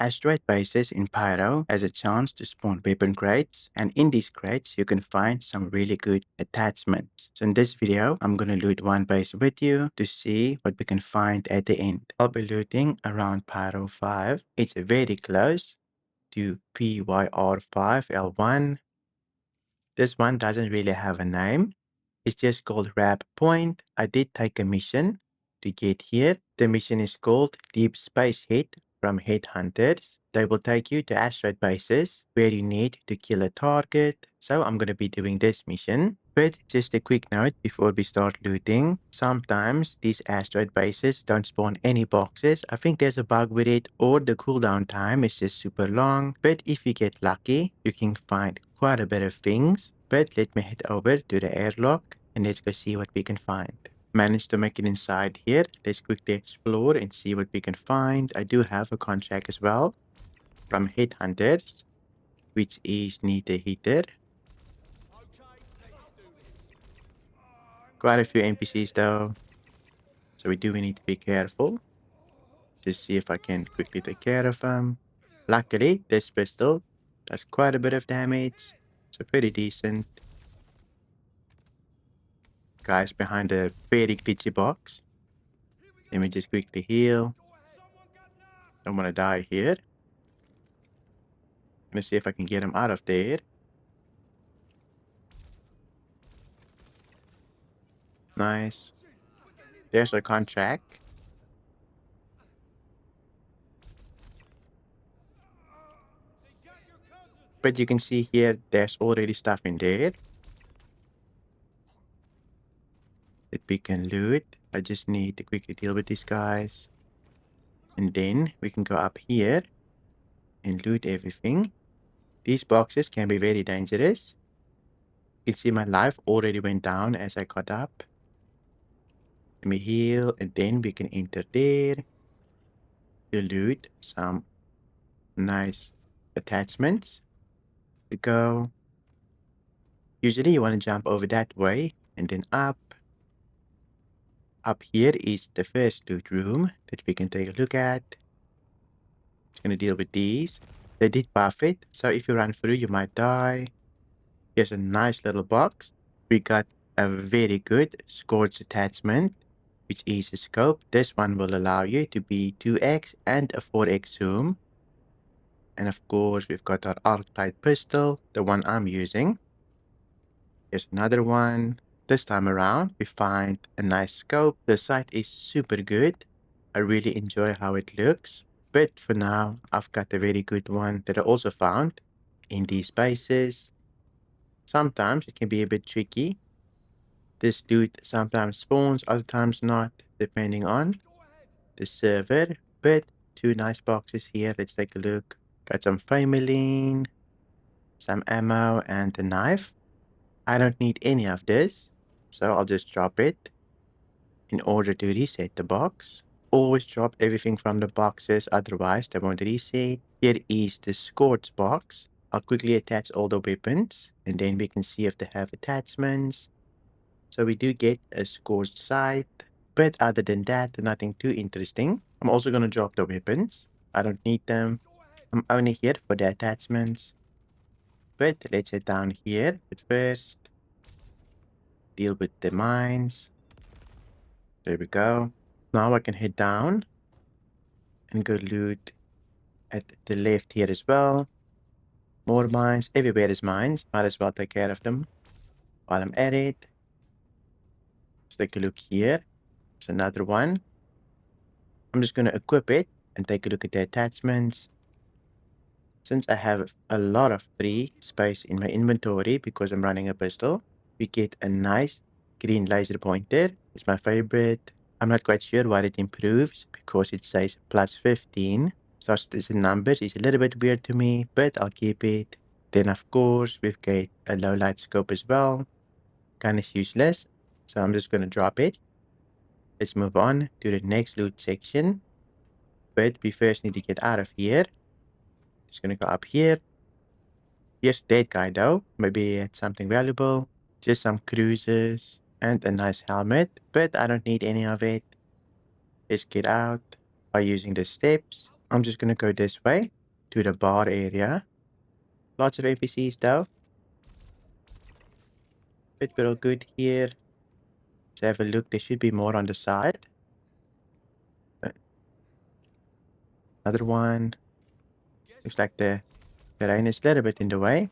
Asteroid bases in Pyro has a chance to spawn weapon crates, and in these crates you can find some really good attachments. So in this video, I'm gonna loot one base with you to see what we can find at the end. I'll be looting around Pyro 5. It's very close to PYR5L1. This one doesn't really have a name. It's just called Wrap Point. I did take a mission to get here. The mission is called Deep Space Hit from Headhunters. They will take you to asteroid bases where you need to kill a target. So I'm going to be doing this mission. But just a quick note before we start looting. Sometimes these asteroid bases don't spawn any boxes. I think there's a bug with it, or the cooldown time is just super long. But if you get lucky, you can find quite a bit of things. But let me head over to the airlock and let's go see what we can find. Managed to make it inside here. Let's quickly explore and see what we can find. I do have a contract as well from Headhunters, which is need a heater. Quite a few NPCs though, so we do need to be careful. Just see if I can quickly take care of them. Luckily, this pistol does quite a bit of damage, so pretty decent. Guys behind a very glitchy box. Let me just quickly heal. Don't want to die here. Let's see if I can get him out of there. Nice. There's our contract. But you can see here, there's already stuff in there that we can loot. I just need to quickly deal with these guys. And then we can go up here and loot everything. These boxes can be very dangerous. You can see my life already went down as I got up. Let me heal, and then we can enter there to loot some nice attachments. We go. Usually you want to jump over that way and then up. Up here is the first loot room that we can take a look at. It's going to deal with these. They did buff it, so if you run through you might die. Here's a nice little box. We got a very good Scorch attachment, which is a scope. This one will allow you to be 2x and a 4x zoom. And of course, we've got our Arclight pistol, the one I'm using. Here's another one. This time around, we find a nice scope. The sight is super good. I really enjoy how it looks. But for now, I've got a very good one that I also found in these bases. Sometimes it can be a bit tricky. This loot sometimes spawns, other times not, depending on the server. But two nice boxes here. Let's take a look. Got some Fameline, some ammo, and a knife. I don't need any of this, so I'll just drop it in order to reset the box. Always drop everything from the boxes, otherwise they won't reset. Here is the Scorch box. I'll quickly attach all the weapons, and then we can see if they have attachments. So we do get a Scorch sight, but other than that, nothing too interesting. I'm also going to drop the weapons. I don't need them. I'm only here for the attachments. But let's head down here. But first, deal with the mines. There we go. Now I can head down and go loot at the left here as well. More mines. Everywhere is mines. Might as well take care of them while I'm at it. Let's take a look here. There's another one. I'm just going to equip it and take a look at the attachments. Since I have a lot of free space in my inventory because I'm running a pistol, we get a nice green laser pointer. It's my favorite. I'm not quite sure what it improves because it says plus 15. Such as in numbers is a little bit weird to me, but I'll keep it. Then of course we've got a low light scope as well. Kind of useless, so I'm just going to drop it. Let's move on to the next loot section. But we first need to get out of here. Just gonna go up here. Here's that guy though. Maybe it's something valuable. Just some cruisers and a nice helmet, but I don't need any of it. Let's get out by using the steps. I'm just gonna go this way to the bar area. Lots of NPCs though. But we're all good here. Let's have a look. There should be more on the side. Another one. Looks like the terrain is a little bit in the way.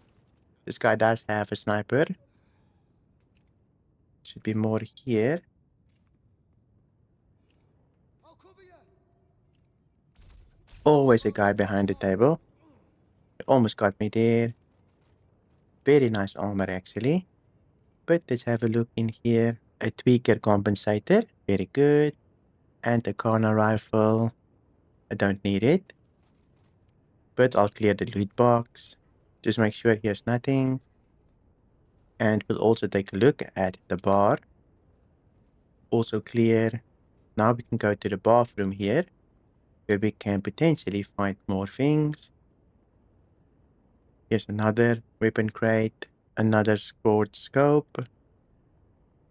This guy does have a sniper. Should be more here. Always a guy behind the table. Almost got me there. Very nice armor actually. But let's have a look in here. A tweaker compensator. Very good. And a corner rifle. I don't need it. But I'll clear the loot box. Just make sure here's nothing. And we'll also take a look at the bar. Also clear. Now we can go to the bathroom here, where we can potentially find more things. Here's another weapon crate, another scored scope,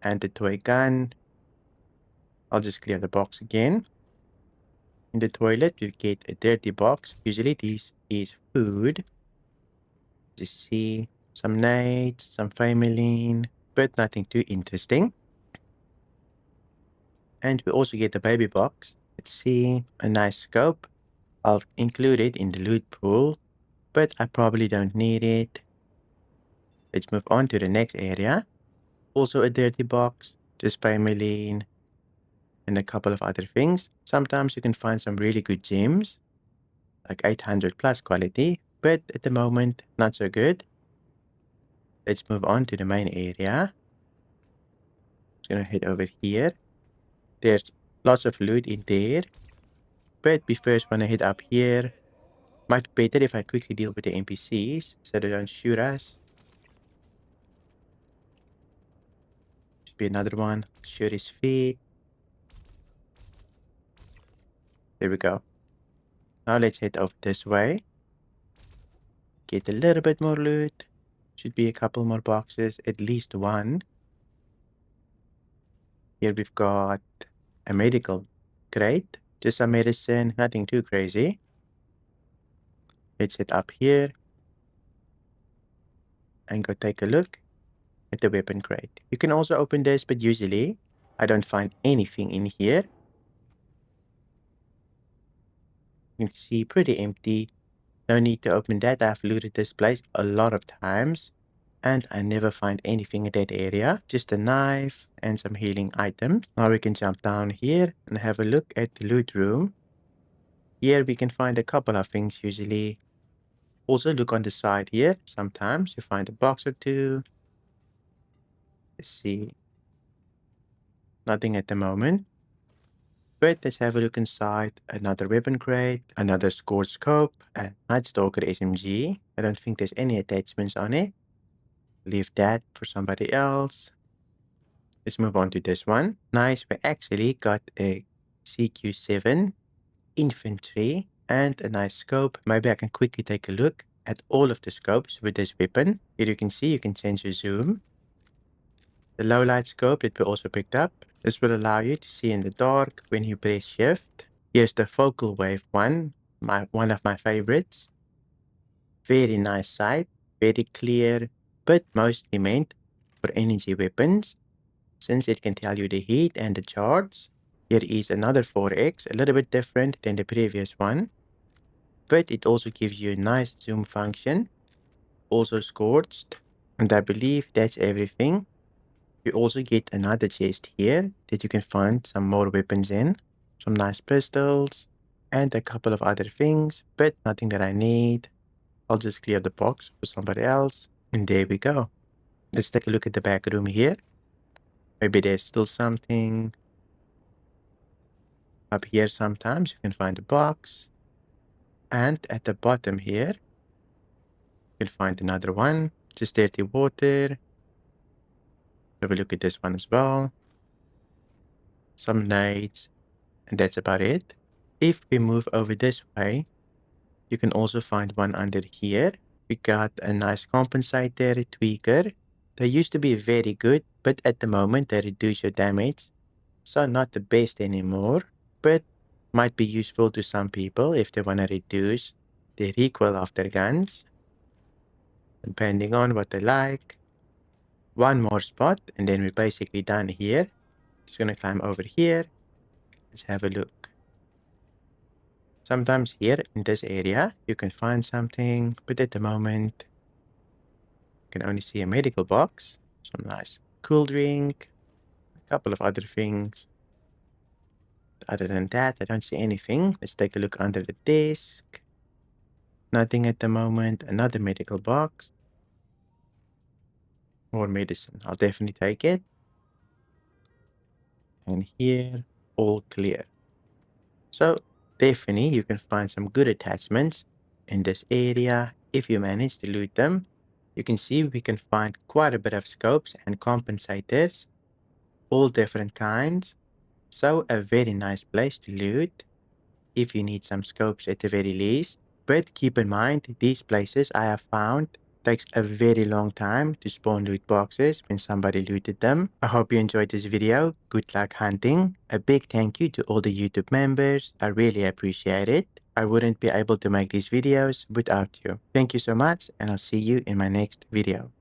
and a toy gun. I'll just clear the box again. In the toilet, we get a dirty box. Usually this is food. Just see some nades, some Famaline, but nothing too interesting. And we also get a baby box. Let's see, a nice scope. I'll include it in the loot pool, but I probably don't need it. Let's move on to the next area. Also a dirty box, just Famaline, and a couple of other things. Sometimes you can find some really good gems, like 800 plus quality, but at the moment, not so good. Let's move on to the main area. Just gonna head over here. There's lots of loot in there, but we first wanna head up here. Might be better if I quickly deal with the NPCs so they don't shoot us. Should be another one. Shoot his feet. There we go. Now let's head over this way. Get a little bit more loot. Should be a couple more boxes, at least one. Here we've got a medical crate. Just some medicine, nothing too crazy. Let's head up here and go take a look at the weapon crate. You can also open this, but usually I don't find anything in here. You can see pretty empty. No need to open that. I've looted this place a lot of times and I never find anything in that area. Just a knife and some healing items. Now we can jump down here and have a look at the loot room. Here we can find a couple of things usually. Also look on the side here. Sometimes you find a box or two. Let's see. Nothing at the moment. But let's have a look inside. Another weapon crate, another scored scope, a Night Stalker SMG. I don't think there's any attachments on it. Leave that for somebody else. Let's move on to this one. Nice, we actually got a CQ7 infantry and a nice scope. Maybe I can quickly take a look at all of the scopes with this weapon. Here you can see you can change your zoom. The low light scope that we also picked up. This will allow you to see in the dark when you press shift. Here's the focal wave one of my favorites. Very nice sight, very clear, but mostly meant for energy weapons, since it can tell you the heat and the charge. Here is another 4x, a little bit different than the previous one, but it also gives you a nice zoom function, also scorched, and I believe that's everything. You also get another chest here that you can find some more weapons in, some nice pistols, and a couple of other things, but nothing that I need. I'll just clear the box for somebody else, and there we go. Let's take a look at the back room here. Maybe there's still something. Up here sometimes you can find a box. And at the bottom here, you'll find another one. Just dirty water. Have a look at this one as well. Some nades. And that's about it. If we move over this way, you can also find one under here. We got a nice compensator, tweaker. They used to be very good, but at the moment they reduce your damage. So not the best anymore. But Might be useful to some people if they want to reduce the recoil of their guns, depending on what they like. One more spot, and then we're basically done here. Just gonna climb over here. Let's have a look. Sometimes here in this area, you can find something, but at the moment, you can only see a medical box, some nice cool drink, a couple of other things. Other than that, I don't see anything. Let's take a look under the desk. Nothing at the moment. Another medical box. More medicine. I'll definitely take it. And here, all clear. So definitely you can find some good attachments in this area if you manage to loot them. You can see we can find quite a bit of scopes and compensators, all different kinds. So a very nice place to loot if you need some scopes at the very least. But keep in mind, these places I have found takes a very long time to spawn loot boxes when somebody looted them. I hope you enjoyed this video. Good luck hunting. A big thank you to all the YouTube members. I really appreciate it. I wouldn't be able to make these videos without you. Thank you so much, and I'll see you in my next video.